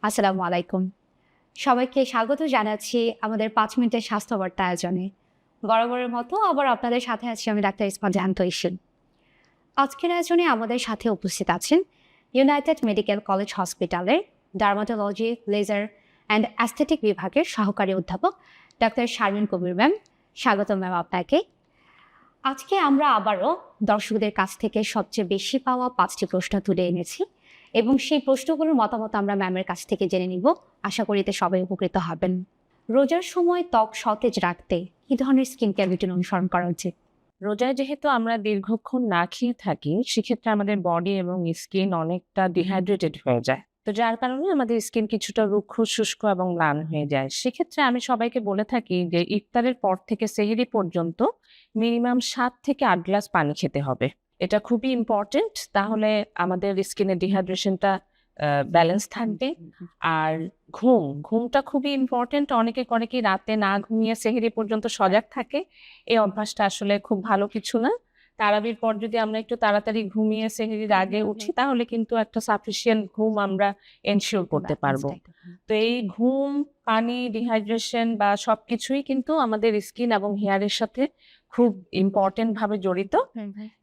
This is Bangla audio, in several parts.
আসসালামু আলাইকুম। সবাইকে স্বাগত জানাচ্ছি আমাদের ৫ মিনিটের স্বাস্থ্যবার্তা আয়োজনে। বরাবরের মতো আবার আপনাদের সাথে আছি আমি ডাক্তার ইসমাত জাহান তৈশিন। আজকের আয়োজনে আমাদের সাথে উপস্থিত আছেন ইউনাইটেড মেডিকেল কলেজ হসপিটালের ডার্মাটোলজি, লেজার অ্যান্ড অ্যাস্থেটিক বিভাগের সহকারী অধ্যাপক ডাক্তার শারমিন কবির ম্যাম। স্বাগতম ম্যাম আপনাকে। আজকে আমরা আবারও দর্শকদের কাছ থেকে সবচেয়ে বেশি পাওয়া ৫টি প্রশ্ন তুলে এনেছি এবং সেই প্রশ্নগুলোর মতামত আমরা ম্যামের কাছ থেকে জেনে নিব। আশা করি এতে সবাই উপকৃত হবেন। রোজার সময় ত্বক সতেজ রাখতে কী ধরনের স্কিন কেয়ার রুটিন অনুসরণ করা উচিত? রোজায় যেহেতু আমরা দীর্ঘক্ষণ না খেয়ে থাকি, সেক্ষেত্রে আমাদের বডি এবং স্কিন অনেকটা ডিহাইড্রেটেড হয়ে যায়। তো যার কারণে আমাদের স্কিন কিছুটা রুক্ষ, শুষ্ক এবং ম্লান হয়ে যায়। সেক্ষেত্রে আমি সবাইকে বলে থাকি যে ইফতারের পর থেকে সেহরি পর্যন্ত মিনিমাম ৭ থেকে ৮ গ্লাস পানি খেতে হবে। এটা খুবই ইম্পর্টেন্ট। তাহলে আমাদের স্কিনের ডিহাইড্রেশনটা ব্যালেন্স থাকবে। আর ঘুমটা খুবই ইম্পর্টেন্ট। অনেকে করে কি রাতে না ঘুমিয়ে সেহরি পর্যন্ত সজাগ থাকে। এই অভ্যাসটা আসলে খুব ভালো কিছু না। তারাবির পর যদি আমরা একটু তাড়াতাড়ি ঘুমিয়ে সেহরির আগে উঠি তাহলে কিন্তু একটা সাফিসিয়েন্ট ঘুম আমরা এনশিওর করতে পারবো। তো এই ঘুম, পানি, ডিহাইড্রেশন বা সবকিছুই কিন্তু আমাদের স্কিন এবং হেয়ারের সাথে খুব ইম্পর্টেন্ট ভাবে জড়িত।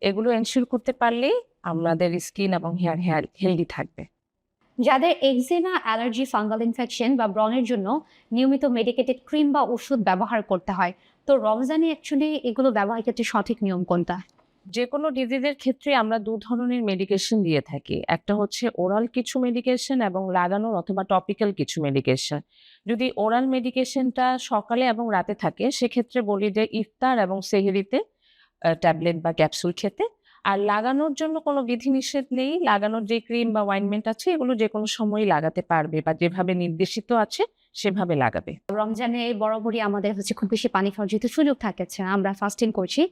এগুলো এনশিওর করতে পারলেই আমাদের স্কিন এবং হেয়ার হেলদি থাকবে। যাদের এক্সিমা, অ্যালার্জি, ফাঙ্গাল ইনফেকশন বা ব্রণের জন্য নিয়মিত মেডিকেটেড ক্রিম বা ওষুধ ব্যবহার করতে হয়, তো রমজানে অ্যাকচুয়ালি এগুলো ব্যবহারের ক্ষেত্রে সঠিক নিয়ম কোনটা? যেকোনো ডিজিজের ক্ষেত্রে আমরা ২ ধরনের মেডিকেশন দিয়ে থাকি। একটা হচ্ছে ওরাল কিছু মেডিকেশন এবং লাগানোর অথবা টপিক্যাল কিছু মেডিকেশন। যদি ওরাল মেডিকেশনটা সকালে এবং রাতে থাকে সেক্ষেত্রে বলি যে ইফতার এবং সেহরিতে ট্যাবলেট বা ক্যাপসুল খেতে। আর লাগানোর জন্য কোনো বিধিনিষেধ নেই। লাগানোর যে ক্রিম বা অয়েন্টমেন্ট আছে এগুলো যেকোনো সময়ই লাগাতে পারবে বা যেভাবে নির্দেশিত আছে সেভাবে লাগাবে। রমজানে বরাবরই আমাদের খুব বেশি পানি খাওয়ার যেহেতু সুযোগ থাকছে না, আমরা ফাস্টিং করছি।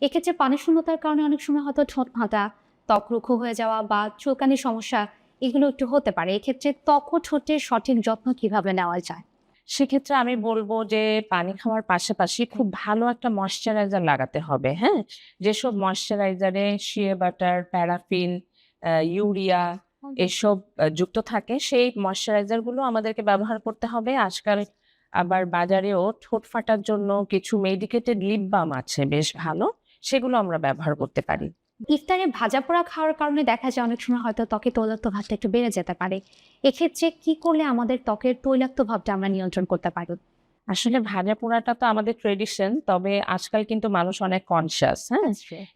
এক্ষেত্রে পানি শূন্যতার কারণে অনেক সময় হয়তো ঠোঁট ফাটা, ত্বক রুক্ষ হয়ে যাওয়া বা চুলকানির সমস্যা এগুলো একটু হতে পারে। এক্ষেত্রে ত্বক ও ঠোঁটের সঠিক যত্ন কিভাবে নেওয়া যায়? সেক্ষেত্রে আমি বলব যে পানি খাওয়ার পাশাপাশি খুব ভালো একটা ময়েশ্চারাইজার লাগাতে হবে, হ্যাঁ? যেসব ময়েশ্চারাইজারে শিয়া বাটার, প্যারাফিন, ইউরিয়া এসব যুক্ত থাকে সেই ময়েশ্চারাইজার গুলো আমাদেরকে ব্যবহার করতে হবে। আজকাল আবার বাজারেও ঠোঁট ফাটার জন্য কিছু মেডিকেটেড লিপ বাম আছে বেশ ভালো। সেগুলো আমরা ব্যবহার করতে পারি। ইফতারে ভাজা পোড়া খাওয়ার কারণে দেখা যায় অনেক সময় হয়তো ত্বকে তৈলাক্ত ভাবটা একটু বেড়ে যেতে পারে। এক্ষেত্রে কি করলে আমাদের ত্বকের তৈলাক্ত ভাবটা আমরা নিয়ন্ত্রণ করতে পারব? আসলে ভাজা পোড়াটা তো আমাদের ট্রেডিশন। তবে আজকাল কিন্তু মানুষ অনেক কনসিয়াস, হ্যাঁ?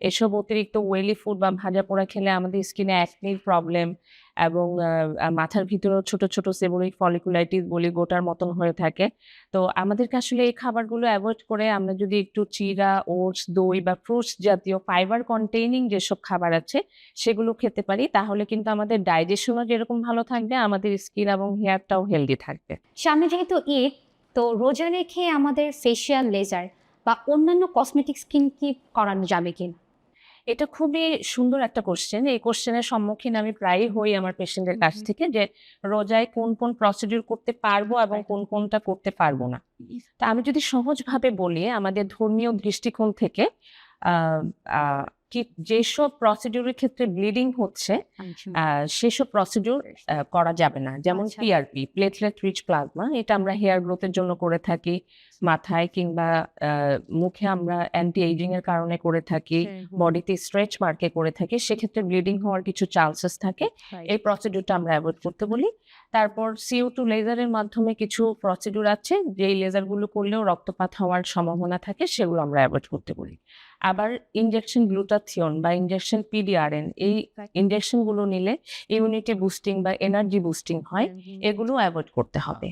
এসব অতিরিক্ত ওয়েলি ফুড বা ভাজা পোড়া খেলে আমাদের স্কিনে অ্যাকনির প্রবলেম এবং মাথার ভিতরেও ছোট, ছোট সেবোরিক ফলিকুলাইটিস বলি গোটার মতন হয়ে থাকে। তো আমাদেরকে আসলে এই খাবারগুলো এভয়েড করে আমরা যদি একটু চিড়া, ওটস, দই বা ফ্রুটস জাতীয় ফাইবার কন্টেইনিং যেসব খাবার আছে সেগুলো খেতে পারি তাহলে কিন্তু আমাদের ডাইজেশনও যেরকম ভালো থাকবে, আমাদের স্কিন এবং হেয়ারটাও হেলদি থাকবে। সামনে যেহেতু ঈদ, তো রোজা রেখে আমাদের ফেসিয়াল, লেজার বা অন্যান্য কসমেটিক স্কিন কি করানো যাবে কিনা? এটা খুবই সুন্দর একটা কোয়েশ্চেন। এই কোয়েশ্চেনের সম্মুখীন আমি প্রায়ই হই আমার পেশেন্টদের কাছ থেকে যে রোজায় কোন প্রসিডিউর করতে পারবো এবং কোনটা করতে পারবো না। তা আমি যদি সহজভাবে বলি আমাদের ধর্মীয় দৃষ্টিকোণ থেকে আ আ কি যেসব প্রসিডিউরের ক্ষেত্রে ব্লিডিং হচ্ছে আ সেসব প্রসিডিউর করা যাবে না। যেমন আচ্ছা। পিআরপি, প্লেটলেট রিচ প্লাজমা এটা আমরা হেয়ার গ্রোথ এর জন্য করে থাকি। মাথায় কিংবা মুখে আমরা অ্যান্টি এইজিং এর কারণে করে থাকি। বডিতে স্ট্রেচ মার্কে করে থাকি। সেক্ষেত্রে ব্লিডিং হওয়ার কিছু চান্সেস থাকে। এই প্রসিডিউরটা আমরা এভয়েড করতে বলি। তারপর CO2 লেজারের মাধ্যমে কিছু প্রসিডিউর আছে যেই লেজারগুলো করলেও রক্তপাত হওয়ার সম্ভাবনা থাকে সেগুলো আমরা এভয়েড করতে বলি। আবার ইনজেকশন গ্লুটাথিয়ন বা ইনজেকশন PDRN এই ইনজেকশন গুলো নিলে ইমিউনিটি বুস্টিং বা এনার্জি বুস্টিং হয়। এগুলো এভয়েড করতে হবে।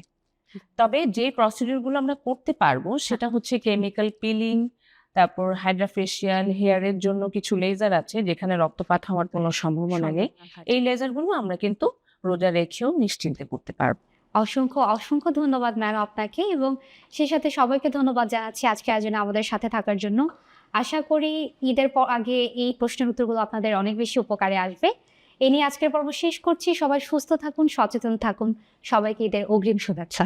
তবে যে প্রসিডিউর গুলো আমরা করতে পারবো সেটা হচ্ছে কেমিক্যাল পিলিং, তারপর হাইড্রাফেশিয়াল, হেয়ারের জন্য কিছু লেজার আছে যেখানে রক্তপাত হওয়ার কোনো সম্ভাবনা নেই। এই লেজারগুলো আমরা কিন্তু রোজা রেখেও নিশ্চিন্তে করতে পারবো। অসংখ্য ধন্যবাদ ম্যাম আপনাকে এবং সেই সাথে সবাইকে ধন্যবাদ জানাচ্ছি আজকে আয়োজনে আমাদের সাথে থাকার জন্য। আশা করি ঈদের আগে এই প্রশ্নের উত্তরগুলো আপনাদের অনেক বেশি উপকারে আসবে। এ নিয়ে আজকের পর্ব শেষ করছি। সবাই সুস্থ থাকুন, সচেতন থাকুন। সবাইকে ঈদের অগ্রিম শুভেচ্ছা।